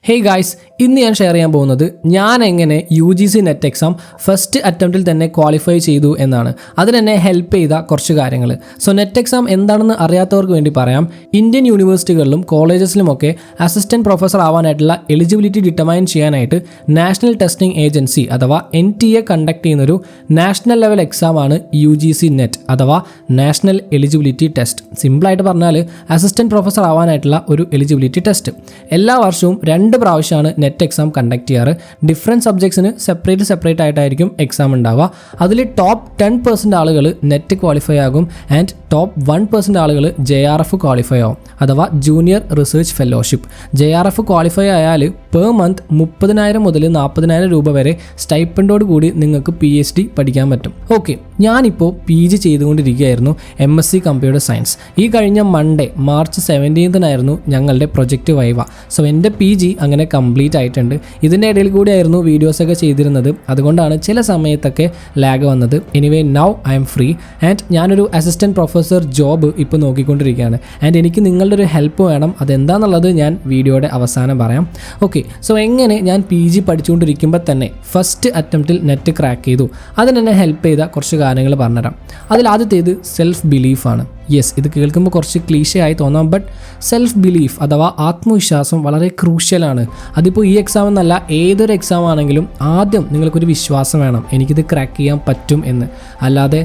Hey guys, ഇന്ന് ഞാൻ share ചെയ്യാൻ പോകുന്നത് ഞാൻ എങ്ങനെ UGC നെറ്റ് എക്സാം ഫസ്റ്റ് അറ്റംപ്റ്റിൽ തന്നെ ക്വാളിഫൈ ചെയ്തു എന്നാണ്. അതിനെന്നെ ഹെൽപ്പ് ചെയ്ത കുറച്ച് കാര്യങ്ങൾ. സോ നെറ്റ് എക്സാം എന്താണെന്ന് അറിയാത്തവർക്ക് വേണ്ടി പറയാം. ഇന്ത്യൻ യൂണിവേഴ്സിറ്റികളിലും കോളേജസിലുമൊക്കെ അസിസ്റ്റന്റ് പ്രൊഫസർ ആവാനായിട്ടുള്ള എലിജിബിലിറ്റി ഡിറ്റർമൈൻ ചെയ്യാനായിട്ട് നാഷണൽ ടെസ്റ്റിംഗ് ഏജൻസി അഥവാ NTA കണ്ടക്ട് ചെയ്യുന്നൊരു നാഷണൽ ലെവൽ എക്സാമാണ് UGC നെറ്റ് അഥവാ നാഷണൽ എലിജിബിലിറ്റി ടെസ്റ്റ്. സിമ്പിളായിട്ട് പറഞ്ഞാൽ അസിസ്റ്റന്റ് പ്രൊഫസർ ആവാനായിട്ടുള്ള ഒരു എലിജിബിലിറ്റി ടെസ്റ്റ്. എല്ലാ വർഷവും 2 പ്രാവശ്യമാണ് നെറ്റ് എക്സാം കണ്ടക്ട് ചെയ്യാറ്. ഡിഫറെൻറ്റ് സബ്ജക്ട്സിന് സെപ്പറേറ്റ് ആയിട്ടായിരിക്കും എക്സാം ഉണ്ടാവുക. അതിൽ ടോപ്പ് 10% ആളുകൾ നെറ്റ് ക്വാളിഫൈ ആകും ആൻഡ് ടോപ്പ് 1% ആളുകൾ JRF ക്വാളിഫൈ ആവും അഥവാ junior research fellowship. JRF qualify ആയാൽ പെർ മന്ത് 30,000 മുതൽ 40,000 രൂപ വരെ സ്റ്റൈപ്പൻഡോട് കൂടി നിങ്ങൾക്ക് PhD പഠിക്കാൻ പറ്റും. ഓക്കെ, ഞാനിപ്പോൾ PG ചെയ്തുകൊണ്ടിരിക്കുകയായിരുന്നു MSc കമ്പ്യൂട്ടർ സയൻസ്. ഈ കഴിഞ്ഞ മൺഡേ മാർച്ച് 17 ഞങ്ങളുടെ പ്രൊജക്റ്റ് വൈവ. സോ എൻ്റെ PG അങ്ങനെ കംപ്ലീറ്റ് ആയിട്ടുണ്ട്. ഇതിൻ്റെ ഇടയിൽ കൂടിയായിരുന്നു വീഡിയോസൊക്കെ ചെയ്തിരുന്നത്. അതുകൊണ്ടാണ് ചില സമയത്തൊക്കെ ലാഗ് വന്നത്. Anyway now I M free and ഞാനൊരു അസിസ്റ്റൻറ്റ് പ്രൊഫസർ ജോബ് ഇപ്പോൾ നോക്കിക്കൊണ്ടിരിക്കുകയാണ്. ആൻഡ് എനിക്ക് നിങ്ങളുടെ ഒരു ഹെൽപ്പ് വേണം. അതെന്താണെന്നുള്ളത് ഞാൻ വീഡിയോയുടെ അവസാനം പറയാം. ഓക്കെ, സോ എങ്ങനെ ഞാൻ PG പഠിച്ചുകൊണ്ടിരിക്കുമ്പോൾ തന്നെ ഫസ്റ്റ് അറ്റംപ്റ്റിൽ നെറ്റ് ക്രാക്ക് ചെയ്തു, അതിനെന്നെ ഹെൽപ്പ് ചെയ്ത കുറച്ച് കാര്യങ്ങൾ പറഞ്ഞുതരാം. അതിൽ ആദ്യത്തേത് സെൽഫ് ബിലീഫാണ്. യെസ്, ഇത് കേൾക്കുമ്പോൾ കുറച്ച് ക്ലീഷേ ആയി തോന്നാം, ബട്ട് സെൽഫ് ബിലീഫ് അഥവാ ആത്മവിശ്വാസം വളരെ ക്രൂഷ്യലാണ്. അതിപ്പോൾ ഈ എക്സാം എന്നല്ല, ഏതൊരു എക്സാം ആണെങ്കിലും ആദ്യം നിങ്ങൾക്കൊരു വിശ്വാസം വേണം, എനിക്കിത് ക്രാക്ക് ചെയ്യാൻ പറ്റും എന്ന്. അല്ലാതെ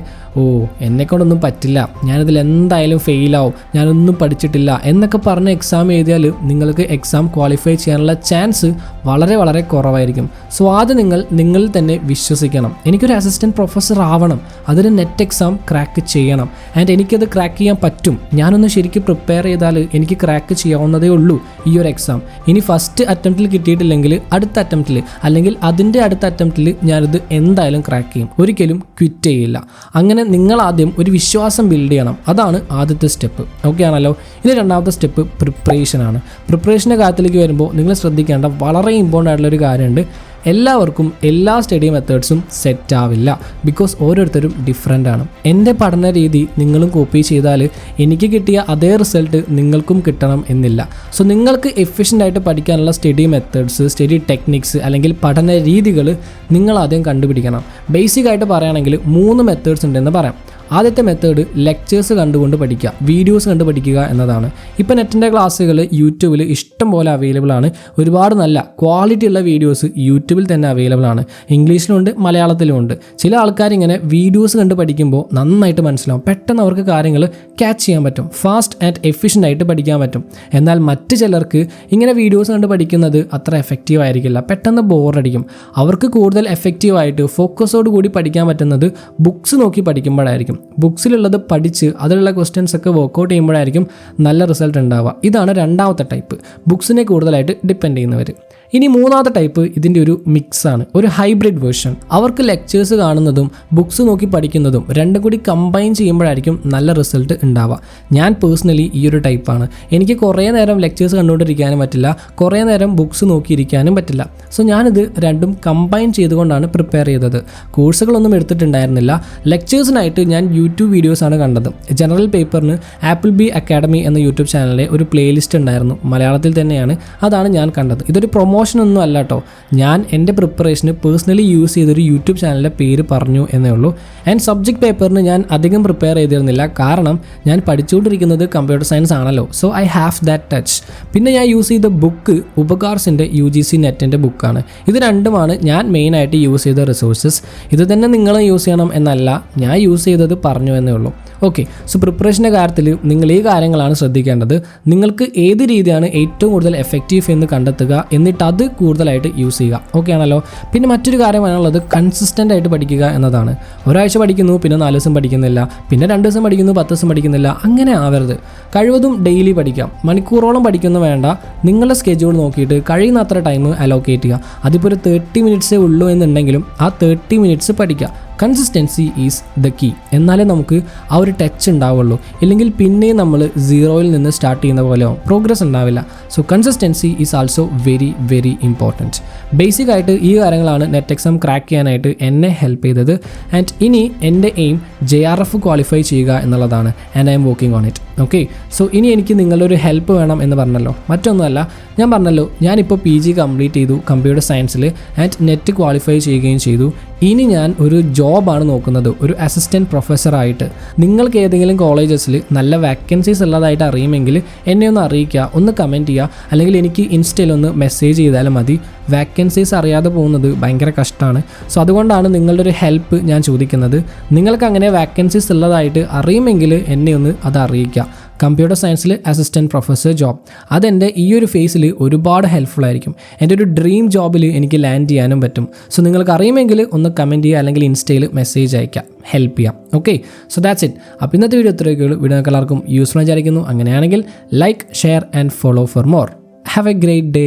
എന്നെക്കൊണ്ടൊന്നും പറ്റില്ല, ഞാനിതിൽ എന്തായാലും ഫെയിലാവും, ഞാനൊന്നും പഠിച്ചിട്ടില്ല എന്നൊക്കെ പറഞ്ഞ് എക്സാം എഴുതിയാൽ നിങ്ങൾക്ക് എക്സാം ക്വാളിഫൈ ചെയ്യാനുള്ള ചാൻസ് വളരെ വളരെ കുറവായിരിക്കും. സോ ആദ്യം നിങ്ങളിൽ തന്നെ വിശ്വസിക്കണം. എനിക്കൊരു അസിസ്റ്റൻറ്റ് പ്രൊഫസർ ആവണം, അതിന് നെറ്റ് എക്സാം ക്രാക്ക് ചെയ്യണം ആൻഡ് എനിക്കത് ക്രാക്ക് ചെയ്യാൻ പറ്റും. ഞാനൊന്ന് ശരിക്കും പ്രിപ്പയർ ചെയ്താൽ എനിക്ക് ക്രാക്ക് ചെയ്യാവുന്നതേ ഉള്ളൂ ഈ ഒരു എക്സാം. ഇനി ഫസ്റ്റ് അറ്റംപ്റ്റിൽ കിട്ടിയിട്ടില്ലെങ്കിൽ അടുത്ത അറ്റംപ്റ്റിൽ അല്ലെങ്കിൽ അതിൻ്റെ അടുത്ത അറ്റംപ്റ്റിൽ ഞാനിത് എന്തായാലും ക്രാക്ക് ചെയ്യും, ഒരിക്കലും ക്വിറ്റ് ചെയ്യില്ല. അങ്ങനെ നിങ്ങൾ ആദ്യം ഒരു വിശ്വാസം ബിൽഡ് ചെയ്യണം. അതാണ് ആദ്യത്തെ സ്റ്റെപ്പ്. ഓക്കെ ആണല്ലോ. ഇനി രണ്ടാമത്തെ സ്റ്റെപ്പ് പ്രിപ്പറേഷനാണ്. പ്രിപ്പറേഷൻ്റെ കാര്യത്തിലേക്ക് വരുമ്പോൾ നിങ്ങൾ ശ്രദ്ധിക്കേണ്ട വളരെ ഇമ്പോർട്ടൻ്റ് ആയിട്ടുള്ളൊരു കാര്യമുണ്ട്. എല്ലാവർക്കും എല്ലാ സ്റ്റഡി മെത്തേഡ്സും സെറ്റ് ആവില്ല. ബിക്കോസ് ഓരോരുത്തരും ഡിഫറെൻ്റ് ആണ്. എൻ്റെ പഠന രീതി നിങ്ങളും കോപ്പി ചെയ്താൽ എനിക്ക് കിട്ടിയ അതേ റിസൾട്ട് നിങ്ങൾക്കും കിട്ടണം എന്നില്ല. സോ നിങ്ങൾക്ക് എഫിഷ്യൻ്റ് ആയിട്ട് പഠിക്കാനുള്ള സ്റ്റഡി മെത്തേഡ്സ്, സ്റ്റഡി ടെക്നിക്സ് അല്ലെങ്കിൽ പഠന രീതികൾ നിങ്ങൾ ആദ്യം കണ്ടുപിടിക്കണം. ബേസിക് ആയിട്ട് പറയുകയാണെങ്കിൽ 3 മെത്തേഡ്സ് ഉണ്ടെന്ന് പറയാം. ആദ്യത്തെ മെത്തേഡ് ലെക്ചേഴ്സ് കണ്ടുകൊണ്ട് പഠിക്കുക, വീഡിയോസ് കണ്ട് പഠിക്കുക എന്നതാണ്. ഇപ്പോൾ നെറ്റിൻ്റെ ക്ലാസ്സുകൾ യൂട്യൂബിൽ ഇഷ്ടം പോലെ അവൈലബിൾ ആണ്. ഒരുപാട് നല്ല ക്വാളിറ്റി ഉള്ള വീഡിയോസ് യൂട്യൂബിൽ തന്നെ അവൈലബിൾ ആണ്. ഇംഗ്ലീഷിലുണ്ട്, മലയാളത്തിലുമുണ്ട്. ചില ആൾക്കാർ ഇങ്ങനെ വീഡിയോസ് കണ്ട് പഠിക്കുമ്പോൾ നന്നായിട്ട് മനസ്സിലാവും, പെട്ടെന്ന് അവർക്ക് കാര്യങ്ങൾ ക്യാച്ച് ചെയ്യാൻ പറ്റും, ഫാസ്റ്റ് ആൻഡ് എഫിഷ്യൻ്റ് ആയിട്ട് പഠിക്കാൻ പറ്റും. എന്നാൽ മറ്റ് ചിലർക്ക് ഇങ്ങനെ വീഡിയോസ് കണ്ട് പഠിക്കുന്നത് അത്ര എഫക്റ്റീവ് ആയിരിക്കില്ല, പെട്ടെന്ന് ബോറടിക്കും. അവർക്ക് കൂടുതൽ എഫക്റ്റീവായിട്ട് ഫോക്കസോട് കൂടി പഠിക്കാൻ പറ്റുന്നത് ബുക്സ് നോക്കി പഠിക്കുമ്പോഴായിരിക്കും. ബുക്സിലുള്ളത് പഠിച്ച് അതിലുള്ള ക്വസ്റ്റ്യൻസ് ഒക്കെ വർക്കൗട്ട് ചെയ്യുമ്പോഴായിരിക്കും നല്ല റിസൾട്ട് ഉണ്ടാവുക. ഇതാണ് രണ്ടാമത്തെ ടൈപ്പ്, ബുക്സിനെ കൂടുതലായിട്ട് ഡിപ്പെൻഡ് ചെയ്യുന്നവർ. ഇനി മൂന്നാമത്തെ ടൈപ്പ് ഇതിൻ്റെ ഒരു മിക്സാണ്, ഒരു ഹൈബ്രിഡ് വേർഷൻ. അവർക്ക് ലെക്ചേഴ്സ് കാണുന്നതും ബുക്സ് നോക്കി പഠിക്കുന്നതും രണ്ടും കൂടി കമ്പൈൻ ചെയ്യുമ്പോഴായിരിക്കും നല്ല റിസൾട്ട് ഉണ്ടാവുക. ഞാൻ പേഴ്സണലി ഈ ഒരു ടൈപ്പാണ്. എനിക്ക് കുറേ നേരം ലെക്ചേഴ്സ് കണ്ടുകൊണ്ടിരിക്കാനും പറ്റില്ല, കുറേ നേരം ബുക്സ് നോക്കിയിരിക്കാനും പറ്റില്ല. സോ ഞാനിത് രണ്ടും കമ്പൈൻ ചെയ്തുകൊണ്ടാണ് പ്രിപ്പയർ ചെയ്തത്. കോഴ്സുകളൊന്നും എടുത്തിട്ടുണ്ടായിരുന്നില്ല. ലെക്ചേഴ്സിനായിട്ട് ഞാൻ യൂട്യൂബ് വീഡിയോസാണ് കണ്ടത്. ജനറൽ പേപ്പറിന് AppleBee അക്കാഡമി എന്ന യൂട്യൂബ് ചാനലിലെ ഒരു പ്ലേലിസ്റ്റ് ഉണ്ടായിരുന്നു, മലയാളത്തിൽ തന്നെയാണ്. അതാണ് ഞാൻ കണ്ടത്. ഇതൊരു പ്രൊമോഷനൊന്നും അല്ല കേട്ടോ, ഞാൻ എൻ്റെ പ്രിപ്പറേഷന് പേഴ്സണലി യൂസ് ചെയ്തൊരു യൂട്യൂബ് ചാനലിൻ്റെ പേര് പറഞ്ഞു എന്നേ ഉള്ളൂ. ആൻഡ് സബ്ജക്ട് പേപ്പറിന് ഞാൻ അധികം പ്രിപ്പയർ ചെയ്തിരുന്നില്ല, കാരണം ഞാൻ പഠിച്ചുകൊണ്ടിരിക്കുന്നത് കമ്പ്യൂട്ടർ സയൻസ് ആണല്ലോ. So I have that touch. പിന്നെ ഞാൻ യൂസ് ചെയ്ത ബുക്ക് ഉപകാർസിൻ്റെ UGC നെറ്റിൻ്റെ ബുക്കാണ്. ഇത് രണ്ടുമാണ് ഞാൻ മെയിനായിട്ട് യൂസ് ചെയ്ത റിസോഴ്സസ്. ഇത് തന്നെ നിങ്ങളും യൂസ് ചെയ്യണം എന്നല്ല, ഞാൻ യൂസ് ചെയ്തത് പറഞ്ഞു എന്നേ ഉള്ളൂ. ഓക്കെ, സോ പ്രിപ്പറേഷൻ്റെ കാര്യത്തിൽ നിങ്ങൾ ഈ കാര്യങ്ങളാണ് ശ്രദ്ധിക്കേണ്ടത്. നിങ്ങൾക്ക് ഏത് രീതിയാണ് ഏറ്റവും കൂടുതൽ എഫക്റ്റീവ് എന്ന് കണ്ടെത്തുക, എന്നിട്ട് അത് കൂടുതലായിട്ട് യൂസ് ചെയ്യുക. ഓക്കെ ആണല്ലോ. പിന്നെ മറ്റൊരു കാര്യമാണുള്ളത്, കൺസിസ്റ്റൻ്റ് ആയിട്ട് പഠിക്കുക എന്നതാണ്. ഒരാഴ്ച പഠിക്കുന്നു, പിന്നെ 4 ദിവസം പഠിക്കുന്നില്ല, പിന്നെ 2 ദിവസം പഠിക്കുന്നു, 10 ദിവസം പഠിക്കുന്നില്ല, അങ്ങനെ ആവരുത്. കഴിവതും ഡെയിലി പഠിക്കാം. മണിക്കൂറോളം പഠിക്കുന്നു വേണ്ട, നിങ്ങളുടെ സ്കെഡ്യൂൾ നോക്കിയിട്ട് കഴിയുന്ന അത്ര ടൈം അലോക്കേറ്റ് ചെയ്യുക. അതിപ്പോൾ ഒരു 30 മിനിറ്റ്സേ ഉള്ളൂ എന്നുണ്ടെങ്കിലും ആ 30 മിനിറ്റ്സ് പഠിക്കുക. Consistency is the key. എന്നാലേ നമുക്ക് ആ ഒരു ടച്ച് ഉണ്ടാവുള്ളൂ. ഇല്ലെങ്കിൽ പിന്നെയും നമ്മൾ 0യിൽ നിന്ന് സ്റ്റാർട്ട് ചെയ്യുന്ന പോലെ പ്രോഗ്രസ് ഉണ്ടാവില്ല. So consistency is also very very important. Basic ആയിട്ട് ഈ കാര്യങ്ങളാണ് നെറ്റ് എക്സാം ക്രാക്ക് ചെയ്യാനായിട്ട് എന്നെ ഹെൽപ്പ് ചെയ്തത്. ആൻഡ് ഇനി എൻ്റെ എയിം JRF ക്വാളിഫൈ ചെയ്യുക എന്നുള്ളതാണ്. And I am working on it. Okay, so ഇനി എനിക്ക് നിങ്ങളുടെ ഒരു ഹെൽപ്പ് വേണം എന്ന് പറഞ്ഞല്ലോ. മറ്റൊന്നുമല്ല, ഞാൻ പറഞ്ഞല്ലോ ഞാനിപ്പോൾ PG കംപ്ലീറ്റ് ചെയ്തു കമ്പ്യൂട്ടർ സയൻസിൽ ആൻഡ് നെറ്റ് ക്വാളിഫൈ ചെയ്യുകയും ചെയ്തു. ഇനി ഞാൻ ഒരു ജോബാണ് നോക്കുന്നത്, ഒരു അസിസ്റ്റൻറ്റ് പ്രൊഫസറായിട്ട്. നിങ്ങൾക്ക് ഏതെങ്കിലും കോളേജസിൽ നല്ല വാക്കൻസീസ് ഉള്ളതായിട്ട് അറിയുമെങ്കിൽ എന്നെ ഒന്ന് അറിയിക്കുക, ഒന്ന് കമൻറ്റ് ചെയ്യുക, അല്ലെങ്കിൽ എനിക്ക് ഇൻസ്റ്റയിലൊന്ന് മെസ്സേജ് ചെയ്താലും മതി. വാക്കൻസീസ് അറിയാതെ പോകുന്നത് ഭയങ്കര കഷ്ടമാണ്. സോ അതുകൊണ്ടാണ് നിങ്ങളുടെ ഒരു ഹെൽപ്പ് ഞാൻ ചോദിക്കുന്നത്. നിങ്ങൾക്ക് അങ്ങനെ വാക്കൻസീസ് ഉള്ളതായിട്ട് അറിയുമെങ്കിൽ എന്നെ ഒന്ന് അത് അറിയിക്കുക. കമ്പ്യൂട്ടർ സയൻസിൽ അസിസ്റ്റൻറ്റ് പ്രൊഫസർ ജോബ്, അതെൻ്റെ ഈ ഒരു ഫേസിൽ ഒരുപാട് ഹെൽപ്ഫുൾ ആയിരിക്കും. എൻ്റെ ഒരു ഡ്രീം ജോബിൽ എനിക്ക് ലാൻഡ് ചെയ്യാനും പറ്റും. സോ നിങ്ങൾക്ക് അറിയുമെങ്കിൽ ഒന്ന് കമൻറ്റ് ചെയ്യുക, അല്ലെങ്കിൽ ഇൻസ്റ്റയിൽ മെസ്സേജ് അയക്കാം, ഹെൽപ്പ് ചെയ്യാം. Okay, so that's it. അപ്പോൾ ഇന്നത്തെ വീഡിയോ ഇത്രയൊക്കെയുള്ളൂ. വീഡിയോ എല്ലാവർക്കും യൂസ്ഫുൾ വിചാരിക്കുന്നു. അങ്ങനെയാണെങ്കിൽ like, share and follow for more. Have A great day.